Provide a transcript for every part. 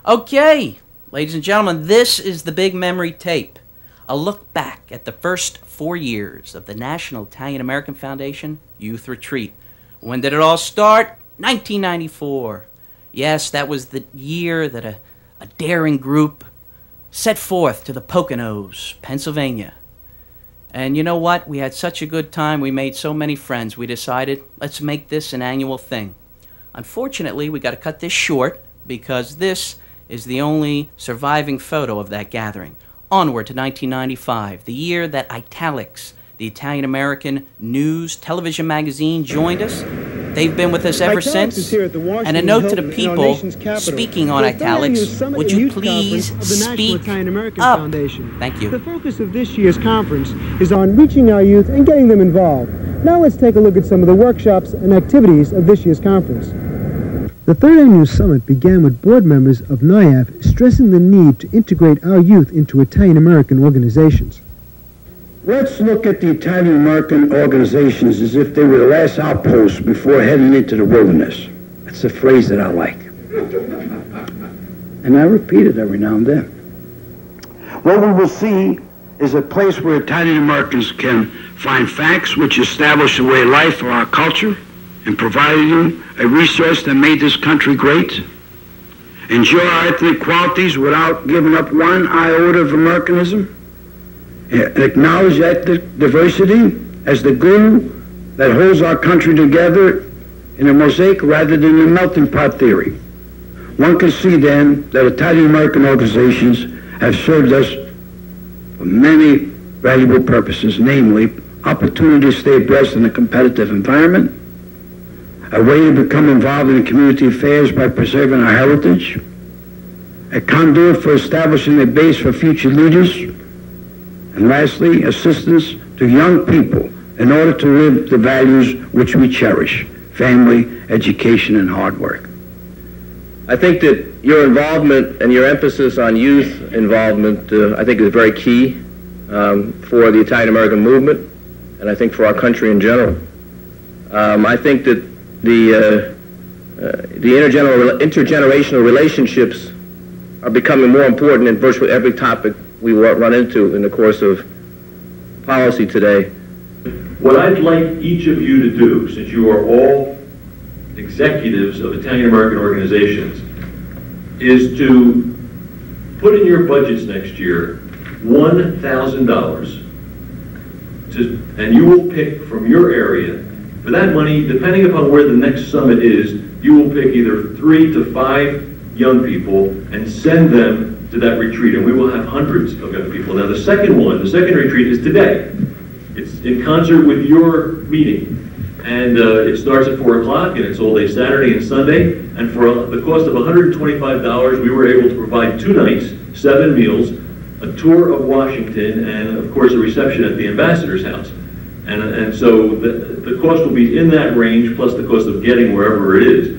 Okay, ladies and gentlemen, this is the Big Memory Tape. A look back at the first 4 years of the National Italian American Foundation Youth Retreat. When did it all start? 1994. Yes, that was the year that a daring group set forth to the Poconos, Pennsylvania. And you know what? We had such a good time. We made so many friends. We decided, let's make this an annual thing. Unfortunately, we got to cut this short because this is the only surviving photo of that gathering. Onward to 1995, the year that Italics, the Italian-American news television magazine, joined us. They've been with us ever since. And a note to the people speaking on Italics, would you please speak up? Thank you. The focus of this year's conference is on reaching our youth and getting them involved. Now let's take a look at some of the workshops and activities of this year's conference. The third annual summit began with board members of NIAF stressing the need to integrate our youth into Italian-American organizations. Let's look at the Italian-American organizations as if they were the last outpost before heading into the wilderness. That's a phrase that I like. And I repeat it every now and then. What we will see is a place where Italian-Americans can find facts which establish the way of life of our culture and providing a resource that made this country great, enjoy our ethnic qualities without giving up one iota of Americanism, and acknowledge ethnic diversity as the glue that holds our country together in a mosaic rather than a melting pot theory. One can see then that Italian-American organizations have served us for many valuable purposes, namely opportunity to stay abreast in a competitive environment, a way to become involved in community affairs by preserving our heritage, a conduit for establishing a base for future leaders, and lastly, assistance to young people in order to live the values which we cherish: family, education, and hard work. I think that your involvement and your emphasis on youth involvement, I think is very key for the Italian-American movement, and I think for our country in general. I think that the intergenerational relationships are becoming more important in virtually every topic we run into in the course of policy today. What I'd like each of you to do, since you are all executives of Italian-American organizations, is to put in your budgets next year $1,000, and you will pick from your area. For that money, depending upon where the next summit is, you will pick either 3 to 5 young people and send them to that retreat, and we will have hundreds of young people. Now the second retreat is today. It's in concert with your meeting, and it starts at 4 o'clock, and it's all day Saturday and Sunday, and for the cost of $125, we were able to provide 2 nights, 7 meals, a tour of Washington, and of course a reception at the ambassador's house. And so the cost will be in that range, plus the cost of getting wherever it is.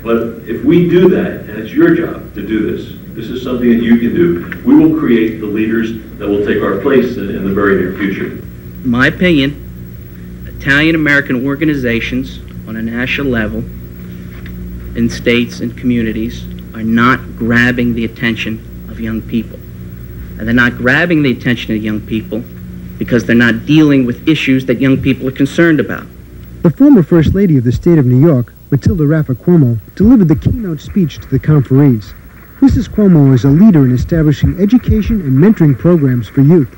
But if we do that, and it's your job to do this, this is something that you can do, we will create the leaders that will take our place in the very near future. In my opinion, Italian-American organizations on a national level, in states and communities, are not grabbing the attention of young people. And they're not grabbing the attention of young people because they're not dealing with issues that young people are concerned about. The former First Lady of the state of New York, Matilda Raffa Cuomo, delivered the keynote speech to the conferees. Mrs. Cuomo is a leader in establishing education and mentoring programs for youth.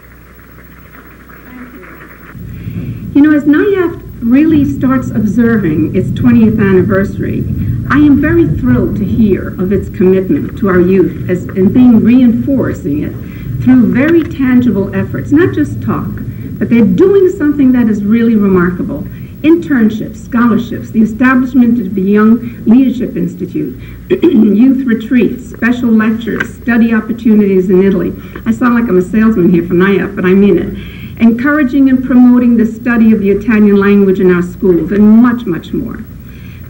You know, as NIAF really starts observing its 20th anniversary, I am very thrilled to hear of its commitment to our youth and being reinforcing it through very tangible efforts, not just talk, but they're doing something that is really remarkable. Internships, scholarships, the establishment of the Young Leadership Institute, youth retreats, special lectures, study opportunities in Italy. I sound like I'm a salesman here for NIAF, but I mean it. Encouraging and promoting the study of the Italian language in our schools, and much, much more.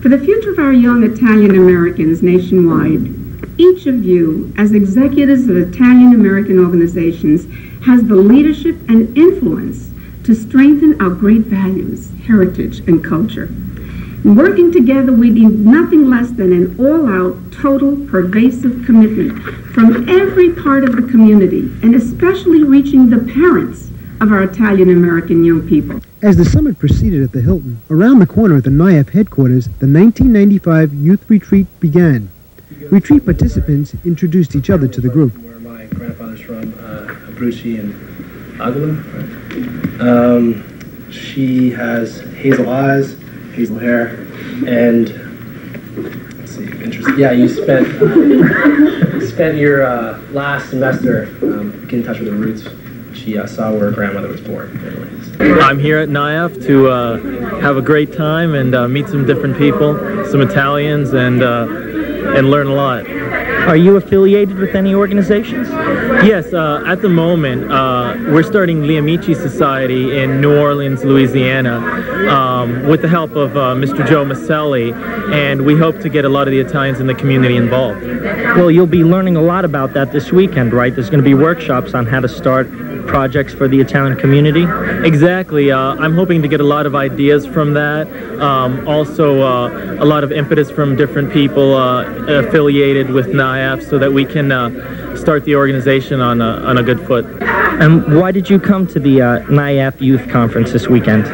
For the future of our young Italian Americans nationwide, each of you, as executives of Italian American organizations, has the leadership and influence to strengthen our great values, heritage, and culture. Working together, we need nothing less than an all-out, total, pervasive commitment from every part of the community, and especially reaching the parents of our Italian-American young people. As the summit proceeded at the Hilton, around the corner at the NIAF headquarters, the 1995 Youth Retreat began. Retreat participants introduced each other to the group. Where my grandfather's from, Abruzzi and Agalo. She has hazel eyes, hazel hair, and let's see, interesting. Yeah, you spent your last semester getting in touch with her roots. She saw where her grandmother was born. I'm here at NIAF to have a great time and meet some different people, some Italians, and learn a lot. Are you affiliated with any organizations? Yes, at the moment, we're starting the Amici Society in New Orleans, Louisiana, with the help of Mr. Joe Maselli, and we hope to get a lot of the Italians in the community involved. Well, you'll be learning a lot about that this weekend, right? There's going to be workshops on how to start projects for the Italian community. Exactly. I'm hoping to get a lot of ideas from that. Also, a lot of impetus from different people affiliated with NIAF so that we can start the organization on a good foot. And why did you come to the NIAF Youth Conference this weekend?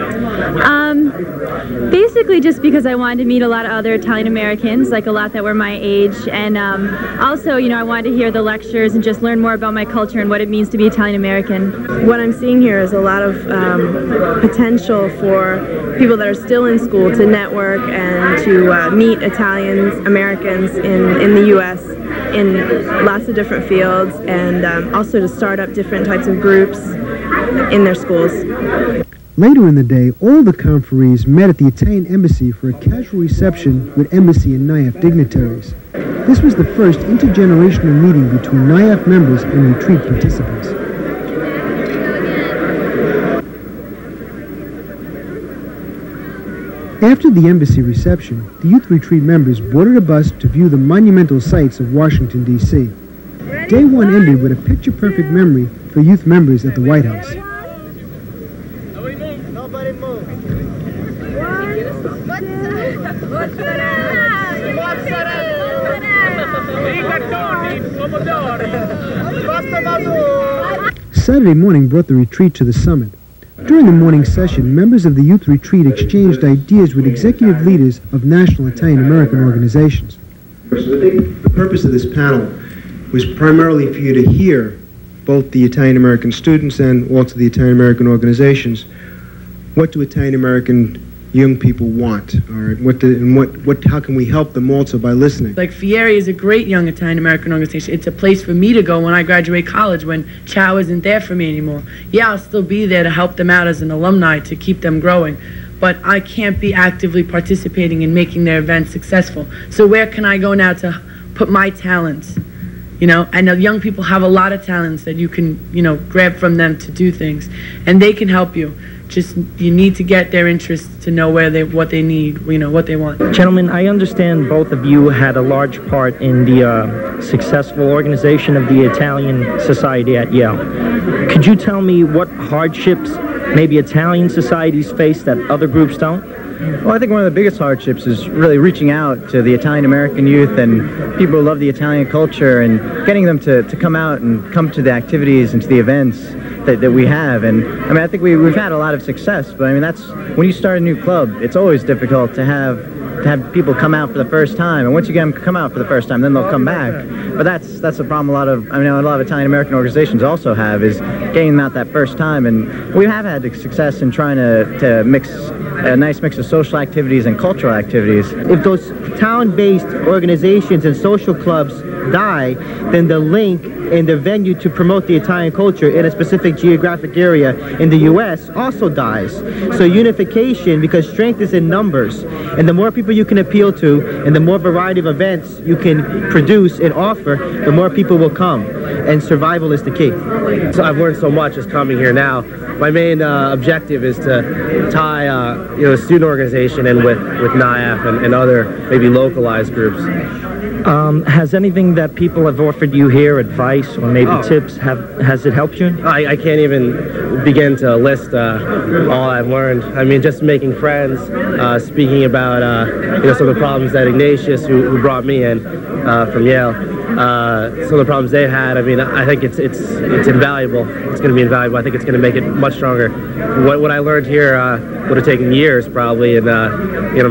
Basically just because I wanted to meet a lot of other Italian Americans, like a lot that were my age, and also, you know, I wanted to hear the lectures and just learn more about my culture and what it means to be Italian American. What I'm seeing here is a lot of potential for people that are still in school to network and to meet Italian Americans in the U.S. in lots of different fields, and also to start up different types of groups in their schools. Later in the day, all the conferees met at the Italian Embassy for a casual reception with Embassy and NIAF dignitaries. This was the first intergenerational meeting between NIAF members and retreat participants. After the Embassy reception, the Youth Retreat members boarded a bus to view the monumental sights of Washington, D.C. Day one ended with a picture-perfect memory for youth members at the White House. Saturday morning brought the retreat to the summit. During the morning session, members of the Youth Retreat exchanged ideas with executive leaders of national Italian American organizations. The purpose of this panel was primarily for you to hear both the Italian American students and also the Italian American organizations. What do Italian American young people want? Or how can we help them also by listening? Like Fieri is a great young Italian American organization. It's a place for me to go when I graduate college, when Chow isn't there for me anymore. Yeah, I'll still be there to help them out as an alumni to keep them growing, but I can't be actively participating in making their events successful. So where can I go now to put my talents? You know, and the young people have a lot of talents that you can, you know, grab from them to do things, and they can help you. Just, you need to get their interest to know what they need, you know, what they want. Gentlemen, I understand both of you had a large part in the successful organization of the Italian Society at Yale. Could you tell me what hardships maybe Italian societies face that other groups don't? Well, I think one of the biggest hardships is really reaching out to the Italian American youth and people who love the Italian culture and getting them to come out and come to the activities and to the events that we have. And I mean, I think we've had a lot of success, but I mean, that's when you start a new club, it's always difficult to have people come out for the first time, and once you get them to come out for the first time, then they'll come back. But that's the problem a lot of Italian American organizations also have, is getting them out that first time. And we have had success in trying to mix a nice mix of social activities and cultural activities. If those town-based organizations and social clubs die, then the link and the venue to promote the Italian culture in a specific geographic area in the U.S. also dies. So unification, because strength is in numbers, and the more people you can appeal to and the more variety of events you can produce and offer, the more people will come. and survival is the key. So I've learned so much just coming here now. My main objective is to tie the student organization in with NIAF and other maybe localized groups. Has anything that people have offered you here, advice or maybe tips, has it helped you? I can't even begin to list all I've learned. I mean, just making friends, speaking about some of the problems that Ignatius, who brought me in from Yale, some of the problems they had. I mean, I think it's invaluable. It's going to be invaluable. I think it's going to make it much stronger. What I learned here would have taken years probably, and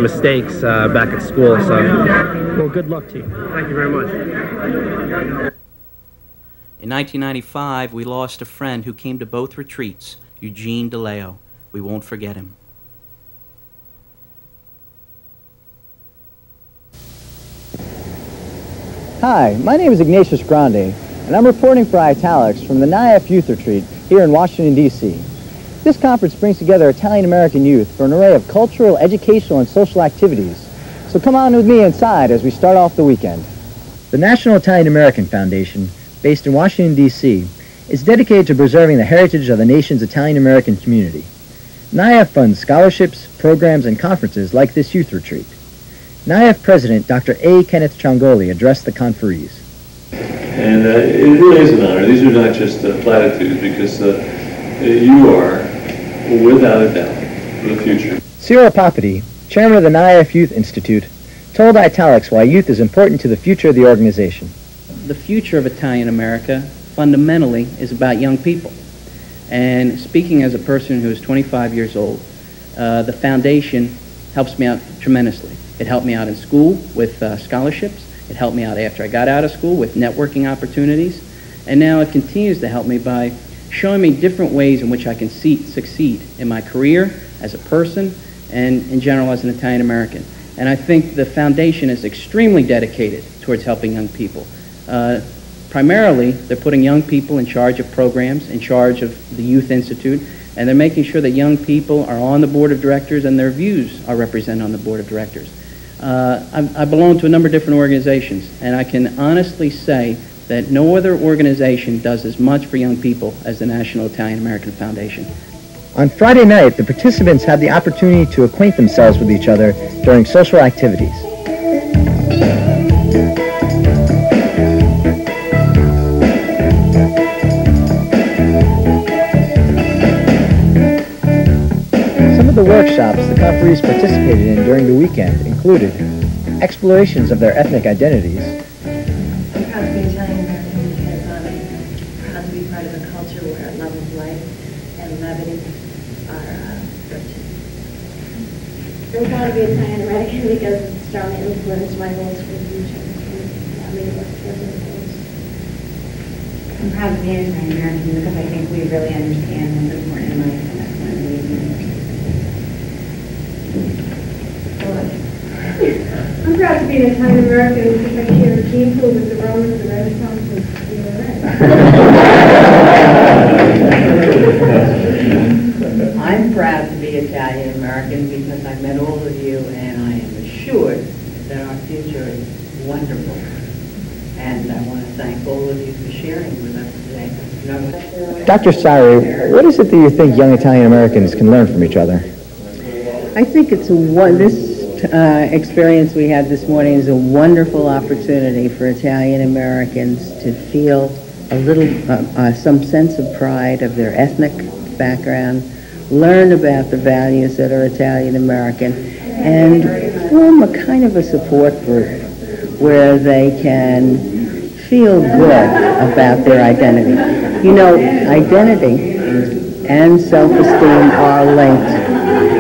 mistakes back at school. So. Well, good luck to you. Thank you very much. In 1995, we lost a friend who came to both retreats, Eugene DeLeo. We won't forget him. Hi, my name is Ignatius Grande, and I'm reporting for Italics from the NIAF Youth Retreat here in Washington, D.C. This conference brings together Italian-American youth for an array of cultural, educational, and social activities. So come on with me inside as we start off the weekend. The National Italian-American Foundation, based in Washington, D.C., is dedicated to preserving the heritage of the nation's Italian-American community. NIAF funds scholarships, programs, and conferences like this youth retreat. NIAF President Dr. A. Kenneth Ciongoli addressed the conferees. And it really is an honor. These are not just platitudes, because you are, without a doubt, the future. Ciro Poppitti, chairman of the NIAF Youth Institute, told Italics why youth is important to the future of the organization. The future of Italian America fundamentally is about young people. And speaking as a person who is 25 years old, the foundation helps me out tremendously. It helped me out in school with scholarships. It helped me out after I got out of school with networking opportunities. And now it continues to help me by showing me different ways in which I can succeed in my career as a person and in general as an Italian American. And I think the foundation is extremely dedicated towards helping young people. Primarily, they're putting young people in charge of programs, in charge of the Youth Institute, and they're making sure that young people are on the board of directors and their views are represented on the board of directors. I belong to a number of different organizations, and I can honestly say that no other organization does as much for young people as the National Italian American Foundation. On Friday night, the participants had the opportunity to acquaint themselves with each other during social activities. Some of the workshops the conferees participated in during the weekend included explorations of their ethnic identities, I'm proud to be Italian American because I'm proud to be part of a culture where love of life and levity are virtues. I'm proud to be Italian American because it strongly influenced my goals for the future and allowed me to work towards those goals. I'm proud to be Italian American because I think we really understand what's important in life, and that's one of the reasons. I'm proud to be an Italian American because I share a gene pool with the Romans, the Renaissance, and the I'm proud to be Italian American because I met all of you, and I am assured that our future is wonderful. And I want to thank all of you for sharing with us today. Dr. Ciro, what is it that you think young Italian Americans can learn from each other? I think it's this experience we had this morning is a wonderful opportunity for Italian Americans to feel a little, some sense of pride of their ethnic background, learn about the values that are Italian American, and form a kind of a support group where they can feel good about their identity. You know, identity and self-esteem are linked.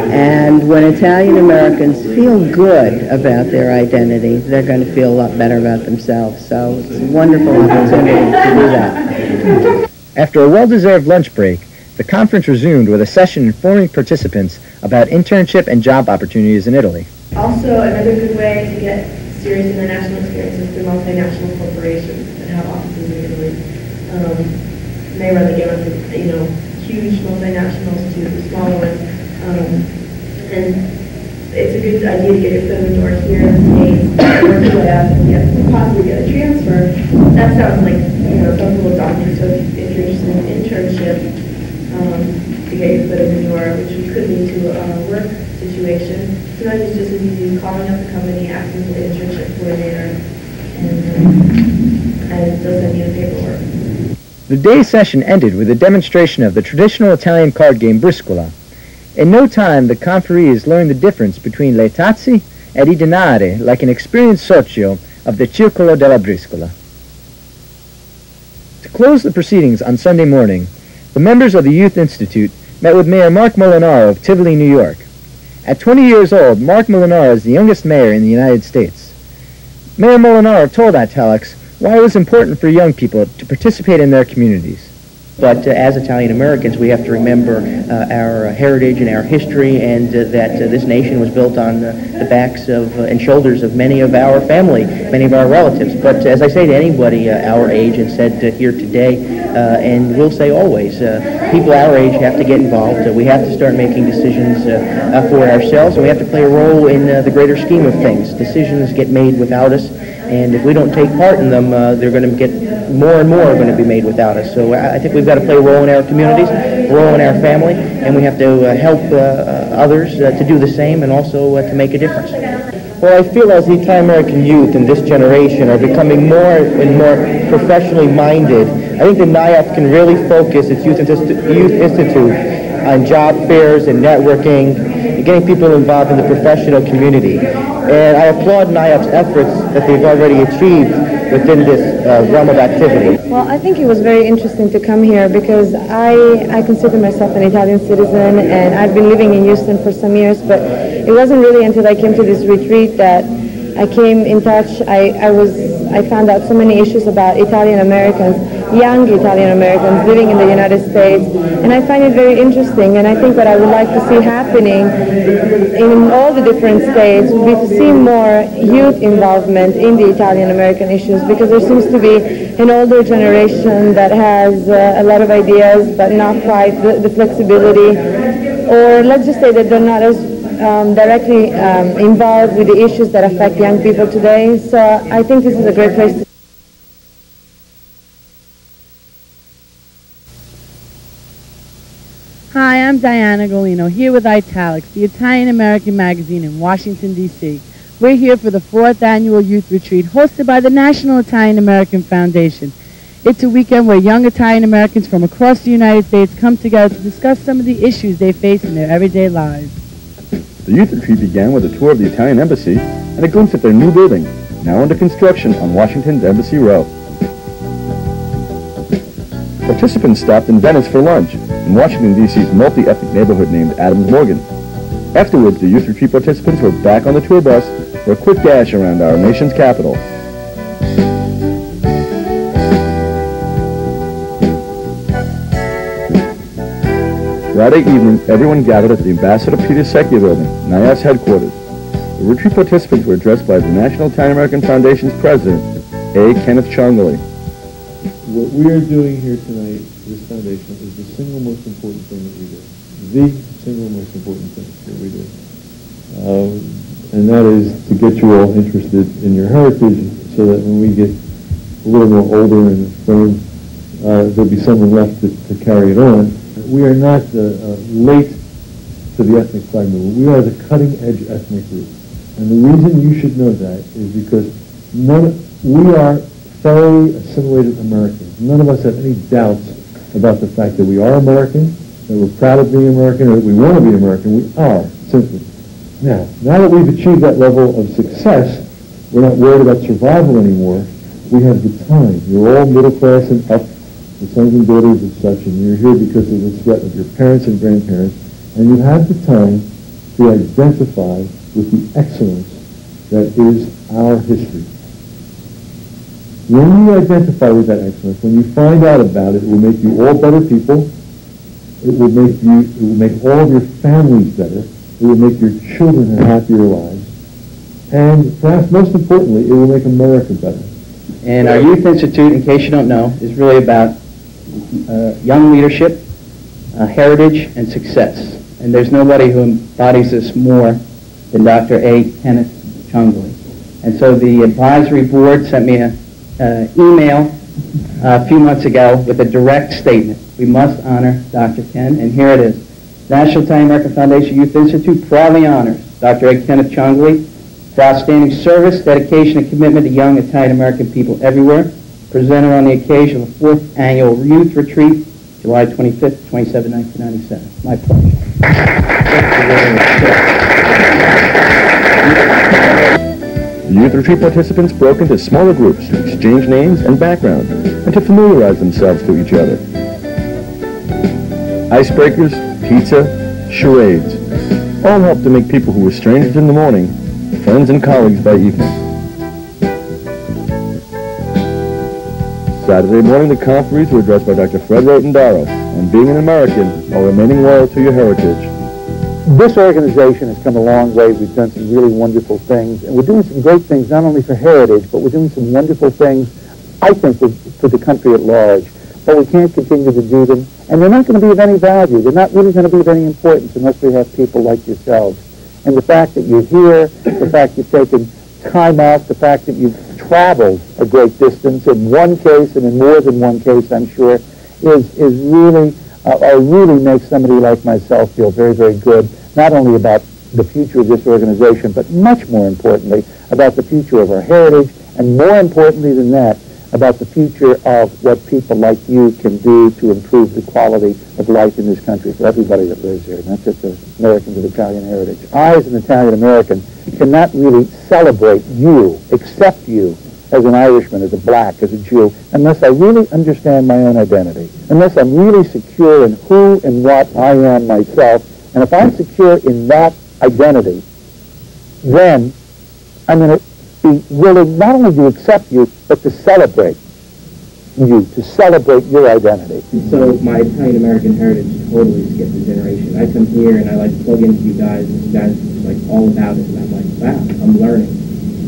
And when Italian Americans feel good about their identity, they're going to feel a lot better about themselves. So it's a wonderful opportunity to do that. After a well-deserved lunch break, the conference resumed with a session informing participants about internship and job opportunities in Italy. Also, another good way to get serious international experience is through multinational corporations that have offices in Italy. They run the gamut from, huge multinationals to the smaller ones. And it's a good idea to get your foot in the door here in the States, work your way up, and possibly get a transfer. that sounds like, sounds a little daunting. So if you're interested in an internship, to get your foot in the door, which could lead to a work situation, sometimes it's just as easy as calling up the company, asking for the internship coordinator, and they'll send you the paperwork. The day's session ended with a demonstration of the traditional Italian card game briscola. In no time, the conferees learned the difference between le tazze and I denari, like an experienced socio of the Circolo della Briscola. To close the proceedings on Sunday morning, the members of the Youth Institute met with Mayor Mark Molinaro of Tivoli, New York. At 20 years old, Mark Molinaro is the youngest mayor in the United States. Mayor Molinaro told Italics why it was important for young people to participate in their communities. But as Italian Americans, we have to remember our heritage and our history, and that this nation was built on the backs of and shoulders of many of our family, many of our relatives. But as I say to anybody our age, and said here today, and will say always, people our age have to get involved. We have to start making decisions for ourselves, and we have to play a role in the greater scheme of things. Decisions get made without us, and if we don't take part in them, they're going to get more and more are going to be made without us. So I think we've got to play a role in our communities, a role in our family, and we have to help others to do the same, and also to make a difference. Well, I feel as the Italian American youth in this generation are becoming more and more professionally minded, I think the NIAF can really focus its Youth Institute on job fairs and networking, and getting people involved in the professional community. And I applaud NIAF's efforts that they've already achieved within this realm of activity. Well, I think it was very interesting to come here because I consider myself an Italian citizen, and I've been living in Houston for some years, but it wasn't really until I came to this retreat that I came in touch. I found out so many issues about Italian Americans, young Italian Americans living in the United States, and I find it very interesting. And I think what I would like to see happening in all the different states would be to see more youth involvement in the Italian American issues, because there seems to be an older generation that has a lot of ideas but not quite the flexibility, or let's just say that they're not as directly involved with the issues that affect young people today. So I think this is a great place to. Hi, I'm Diana Golino, here with Italics, the Italian American magazine in Washington, D.C. We're here for the 4th annual youth retreat hosted by the National Italian American Foundation. It's a weekend where young Italian Americans from across the United States come together to discuss some of the issues they face in their everyday lives. The youth retreat began with a tour of the Italian Embassy and a glimpse at their new building, now under construction on Washington's Embassy Row. Participants stopped in Venice for lunch, in Washington, D.C.'s multi-ethnic neighborhood named Adams Morgan. Afterwards, the youth retreat participants were back on the tour bus for a quick dash around our nation's capital. Friday evening, everyone gathered at the Ambassador Peter Secchia building, NIAF's headquarters. The retreat participants were addressed by the National Italian American Foundation's president, A. Kenneth Ciongoli. What we are doing here tonight, this foundation, is the single most important thing that we do. The single most important thing that we do. And that is to get you all interested in your heritage so that when we get a little more older and firm, there'll be someone left to carry it on. We are not late to the ethnic flag movement. We are the cutting-edge ethnic group. And the reason you should know that is because we are thoroughly assimilated Americans. None of us have any doubts about the fact that we are American, that we're proud of being American, or that we want to be American. We are, simply. Now that we've achieved that level of success, we're not worried about survival anymore. We have the time. You're all middle class and up, the sons and daughters of such, and you're here because of the threat of your parents and grandparents, and you have the time to identify with the excellence that is our history. When you identify with that excellence, when you find out about it, it will make you all better people. It will make all of your families better. It will make your children have happier lives. And perhaps most importantly, it will make America better. And our Youth Institute, in case you don't know, is really about young leadership, heritage, and success. And there's nobody who embodies this more than Dr. A. Kenneth Ciongoli. And so the advisory board sent me a email a few months ago with a direct statement. We must honor Dr. Ken, and here it is. National Italian American Foundation Youth Institute proudly honors Dr. A. Kenneth Chongli for outstanding service, dedication, and commitment to young Italian American people everywhere, presented on the occasion of the 4th Annual Youth Retreat, July 25th, 27, 1997. My pleasure. The youth retreat participants broke into smaller groups to exchange names and background and to familiarize themselves to each other. Icebreakers, pizza, charades, all helped to make people who were strangers in the morning friends and colleagues by evening. Saturday morning, the conferees were addressed by Dr. Fred Rotendaro on being an American while remaining loyal to your heritage. This organization has come a long way. We've done some really wonderful things, and we're doing some great things not only for heritage, but we're doing some wonderful things, I think, for the country at large. But we can't continue to do them, and they're not going to be of any value. They're not really going to be of any importance unless we have people like yourselves. And the fact that you're here, the fact you've taken time out, the fact that you've traveled a great distance in one case and in more than one case, I'm sure, is really really makes somebody like myself feel very, very good, not only about the future of this organization, but much more importantly, about the future of our heritage, and more importantly than that, about the future of what people like you can do to improve the quality of life in this country for everybody that lives here, not just the Americans of Italian heritage. I, as an Italian American, cannot really celebrate you, accept you, as an Irishman, as a black, as a Jew, unless I really understand my own identity, unless I'm really secure in who and what I am myself. And if I'm secure in that identity, then I'm going to be willing not only to accept you, but to celebrate you, to celebrate your identity. So my Italian American heritage totally skipped a generation. I come here and I like plug into you guys, and you guys are just like all about it, and I'm like, wow, I'm learning.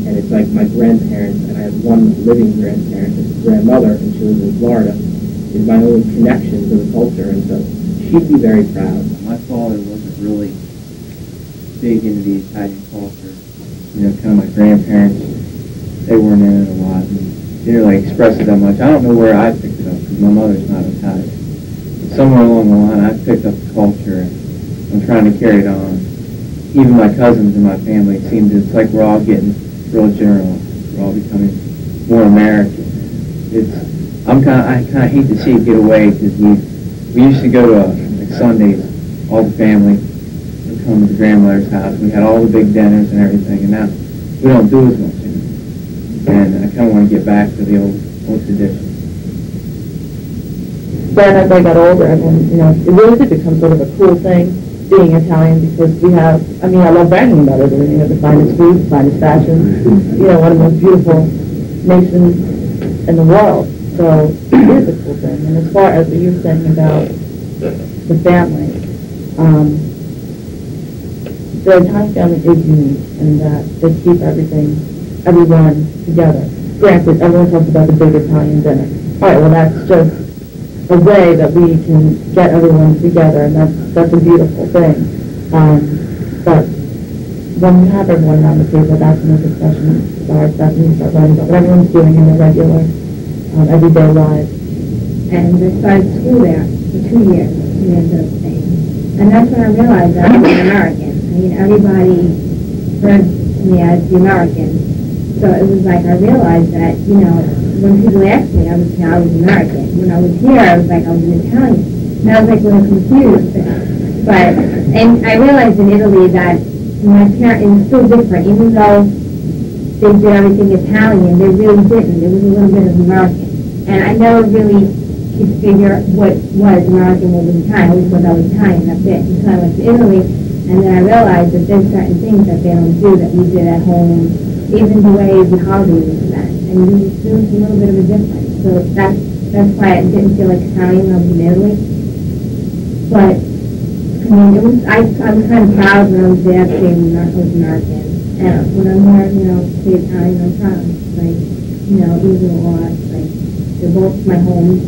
And it's like my grandparents, and I have one living grandparent, it's a grandmother, and she lives in Florida, is my only connection to the culture, and so she'd be very proud. My father wasn't really big into the Italian culture. You know, kind of my grandparents, they weren't in it a lot, and they didn't really express it that much. I don't know where I picked it up, because my mother's not Italian. But somewhere along the line, I picked up the culture, and I'm trying to carry it on. Even my cousins and my family, it seems it's like we're all getting real general. We're all becoming more American. I kind of hate to see it get away, because we used to go to like Sundays, all the family would come to the grandmother's house. We had all the big dinners and everything, and now we don't do as much anymore. And I kind of want to get back to the old tradition. Then as I got older, everyone, it really did become sort of a cool thing being Italian, because we have, I love bragging about it. We have the finest food, the finest fashion, one of the most beautiful nations in the world. So it is a cool thing. And as far as what you're saying about the family, the Italian family is unique in that they keep everyone together. Granted, everyone talks about the big Italian dinner. All right, well, that's just a way that we can get everyone together, and that's a beautiful thing. But when you have everyone around the table, that's when the discussion starts. That's when you start learning about what everyone's doing in their regular, everyday lives. And I started school there for 2 years in the States. And that's when I realized that I was an American. Everybody heard me as the American. So it was like I realized that, when people asked me, I was American. When I was here, I was like I was an Italian. And I was like a little confused. And I realized in Italy that my parents, it was still different. Even though they did everything Italian, they really didn't. It was a little bit of American. And I never really could figure what was American, what was Italian. I always thought that was Italian, that's it. Until I went to Italy, and then I realized that there's certain things that they don't do that we did at home, even the ways the holidays were spent. And there was a little bit of a difference. So that's why I didn't feel like Italian when I was in Italy. But I was kind of proud when I was there to say I was American. And when I'm here, to say Italian, I'm proud. Like, even a lot. Like, they're both my homes.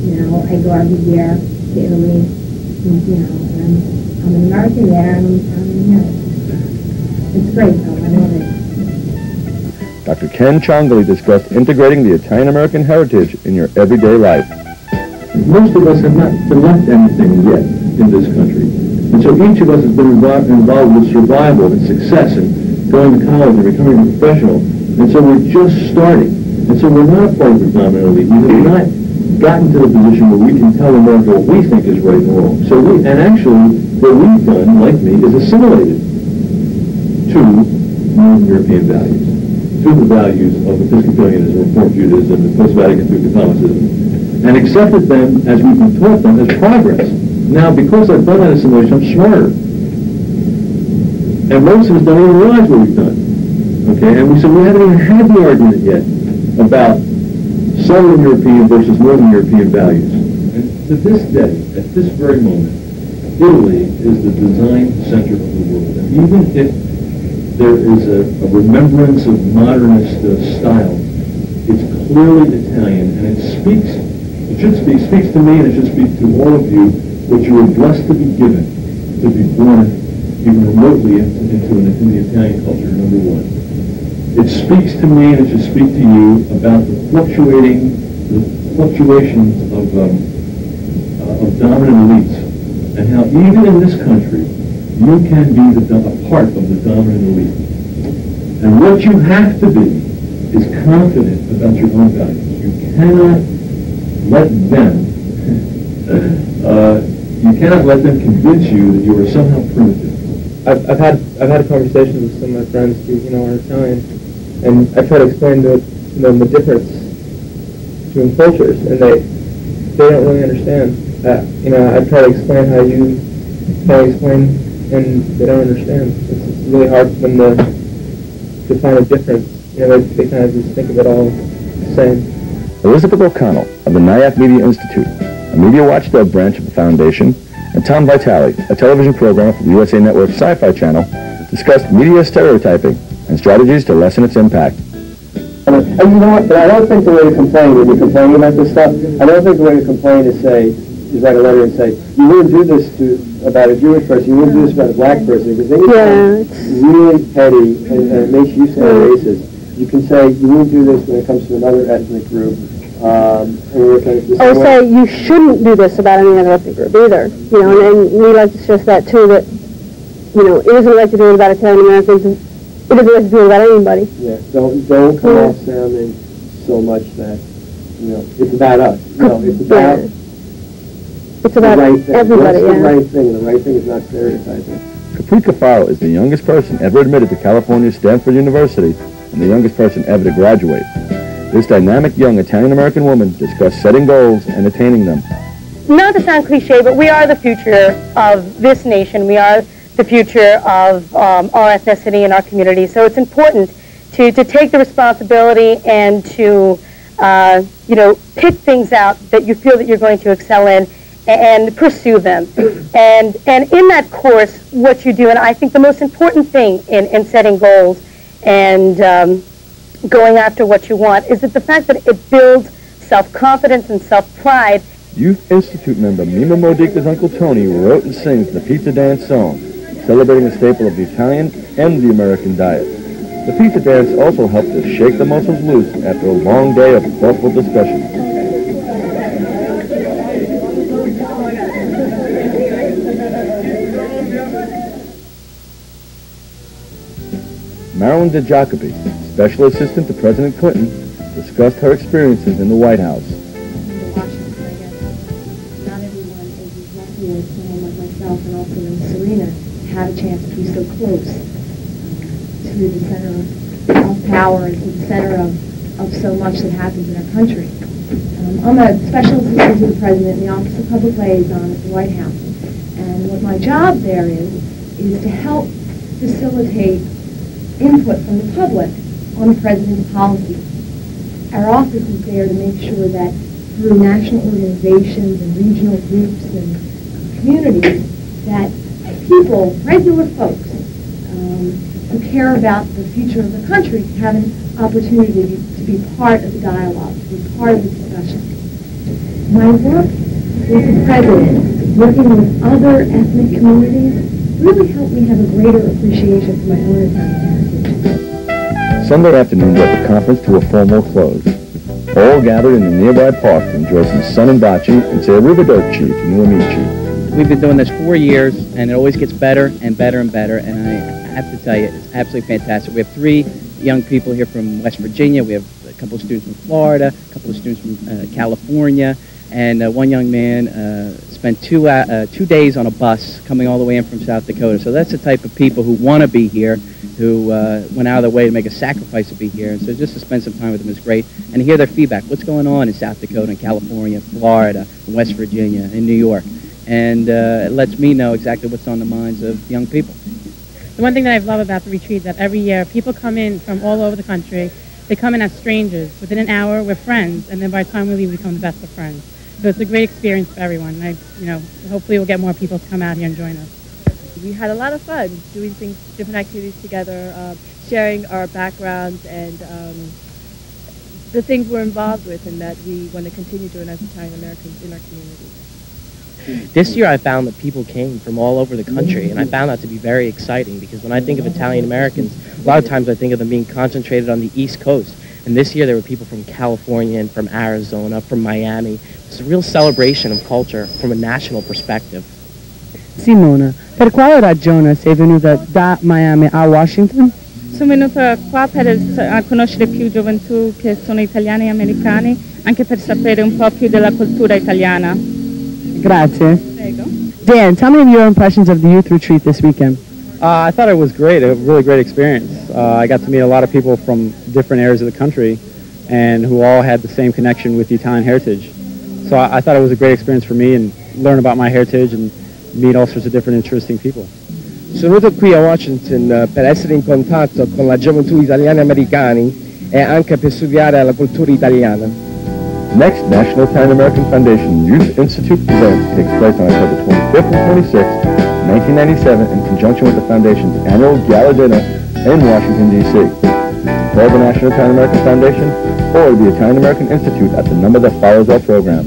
I go every year to Italy. And I'm an American there, and I'm Italian here. It's great, though. I love it. Dr. Ken Ciongoli discussed integrating the Italian-American heritage in your everyday life. Most of us have not been left anything yet in this country. And so each of us has been involved with survival and success and going to college and becoming a professional. And so we're just starting. And so we're not a part of the dominant elite. We have not gotten to the position where we can tell America what we think is right and wrong. So and actually, what we've done, like me, is assimilated to Northern European values, to the values of Episcopalianism, Reformed Judaism, and post-Vatican II Catholicism, and accepted them as we've been taught them as progress. Now, because I've done that assimilation, I'm smarter. And most of us don't even realize what we've done. Okay, and we haven't even had the argument yet about Southern European versus Northern European values. And to this day, at this very moment, Italy is the design center of the world. And even if there is a remembrance of modernist style, it's clearly Italian, and it speaks to me, and it should speak to all of you, what you were blessed to be given, to be born even remotely into the Italian culture, number one. It speaks to me, and it should speak to you about the fluctuations of dominant elites, and how even in this country, you can be a part of the dominant elite. And what you have to be is confident about your own values. You cannot let them convince you that you are somehow primitive. I've had a conversation with some of my friends who are Italian, and I try to explain to them the difference between cultures, and they don't really understand that. I try to explain how you explain, and they don't understand. It's really hard for them to find a difference. They kind of just think of it all the same. Elizabeth O'Connell of the NIAF Media Institute, a media watchdog branch of the Foundation, and Tom Vitale, a television programmer for the USA Network Sci-Fi Channel, discussed media stereotyping and strategies to lessen its impact. And you know what? But I don't think the way to complain when you're complaining about this stuff, I don't think the way to complain is write a letter and say, you wouldn't do this about a Jewish person, you wouldn't do this about a black person, because then it's really petty and it makes you sound racist. You can say, you wouldn't do this when it comes to another ethnic group. Or say you shouldn't do this about any other ethnic group either. And we like to stress that too, that, it isn't right to do it about Italian Americans, it isn't right to do it about anybody. Yeah, don't come off sounding so much that, it's about us. No, it's about the right thing. Everybody, What's the right thing, and the right thing is not stereotyping. Capri Cafaro is the youngest person ever admitted to California's Stanford University and the youngest person ever to graduate. This dynamic young Italian-American woman discussed setting goals and attaining them. Not to sound cliche, but we are the future of this nation. We are the future of our ethnicity and our community. So it's important to take the responsibility and to, pick things out that you feel that you're going to excel in and pursue them. And in that course, what you do, and I think the most important thing in setting goals and going after what you want is that the fact that it builds self-confidence and self-pride. Youth Institute member Mima Modica's Uncle Tony wrote and sings the pizza dance song, celebrating a staple of the Italian and the American diet. The pizza dance also helped to shake the muscles loose after a long day of thoughtful discussion. Marilyn DeJacobi, Special Assistant to President Clinton, discussed her experiences in the White House. Not everyone is as lucky as someone like myself and also in Serena had a chance to be so close to the center of power and to the center of so much that happens in our country. I'm a Special Assistant to the President in the Office of Public Liaison at the White House. And what my job there is to help facilitate input from the public on the President's policies. Our office is there to make sure that through national organizations and regional groups and communities, that people, regular folks, who care about the future of the country have an opportunity to be part of the dialogue, to be part of the discussion. My work with the President, working with other ethnic communities, really helped me have a greater appreciation for my own Italian heritage. Sunday afternoon brought the conference to a formal close. All gathered in the nearby park to enjoy some sun and bocce and say arrivederci to new amici. We've been doing this 4 years, and it always gets better and better and better, and I have to tell you, it's absolutely fantastic. We have 3 young people here from West Virginia. We have a couple of students from Florida, a couple of students from California, and one young man spent 2 days on a bus coming all the way in from South Dakota. So that's the type of people who want to be here, who went out of their way to make a sacrifice to be here. And so just to spend some time with them is great, and to hear their feedback. What's going on in South Dakota, and California, Florida, and West Virginia, and New York. And it lets me know exactly what's on the minds of young people. The one thing that I love about the retreat is that every year people come in from all over the country. They come in as strangers. Within an hour, we're friends, and then by the time we leave, we become the best of friends. So it's a great experience for everyone. Hopefully we'll get more people to come out here and join us. We had a lot of fun doing things, different activities together, sharing our backgrounds and the things we're involved with and that we want to continue doing as Italian Americans in our community. This year I found that people came from all over the country, and I found that to be very exciting because when I think of Italian Americans, a lot of times I think of them being concentrated on the East Coast. And this year there were people from California and from Arizona, from Miami. It's a real celebration of culture from a national perspective. Simona, per quale ragione sei venuta da Miami a Washington? Sono venuta qua per conoscere più gioventù che sono italiani e americani, anche per sapere un po' più della cultura italiana. Grazie. Prego. Dan, tell me your impressions of the youth retreat this weekend. I thought it was great, a really great experience. I got to meet a lot of people from different areas of the country and who all had the same connection with the Italian heritage. So I thought it was a great experience for me and learn about my heritage and meet all sorts of different interesting people. Sono venuto qui a Washington per essere in contatto con la gioventù italiana e americani e anche per studiare la cultura italiana. Next National Italian American Foundation Youth Institute event takes place on October 25th and 26th, 1997, in conjunction with the Foundation's annual gala dinner in Washington, D.C. Call the National Italian American Foundation or the Italian American Institute at the number that follows our program.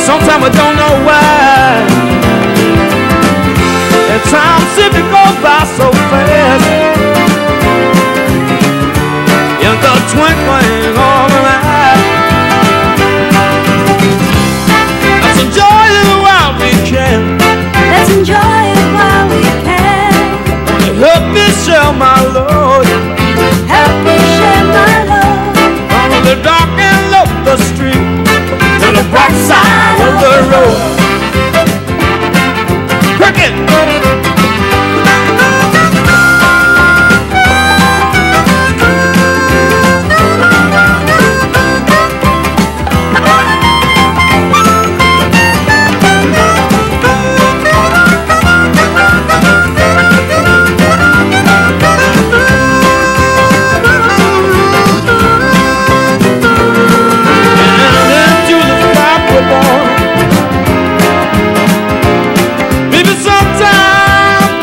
Sometimes I don't know why. And time simply goes by so fast. In the twinkling of an eye. Let's enjoy it while we can. Let's enjoy it while we can. Help me share my load. Help me share my load. On the dark and love the street. To the bright side of the road. Cricket! Maybe sometime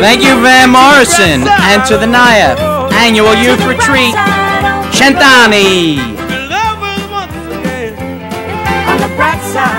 Thank you, Van Morrison, and to the NIAF Annual Youth Retreat, Cent'anni. On the bright side.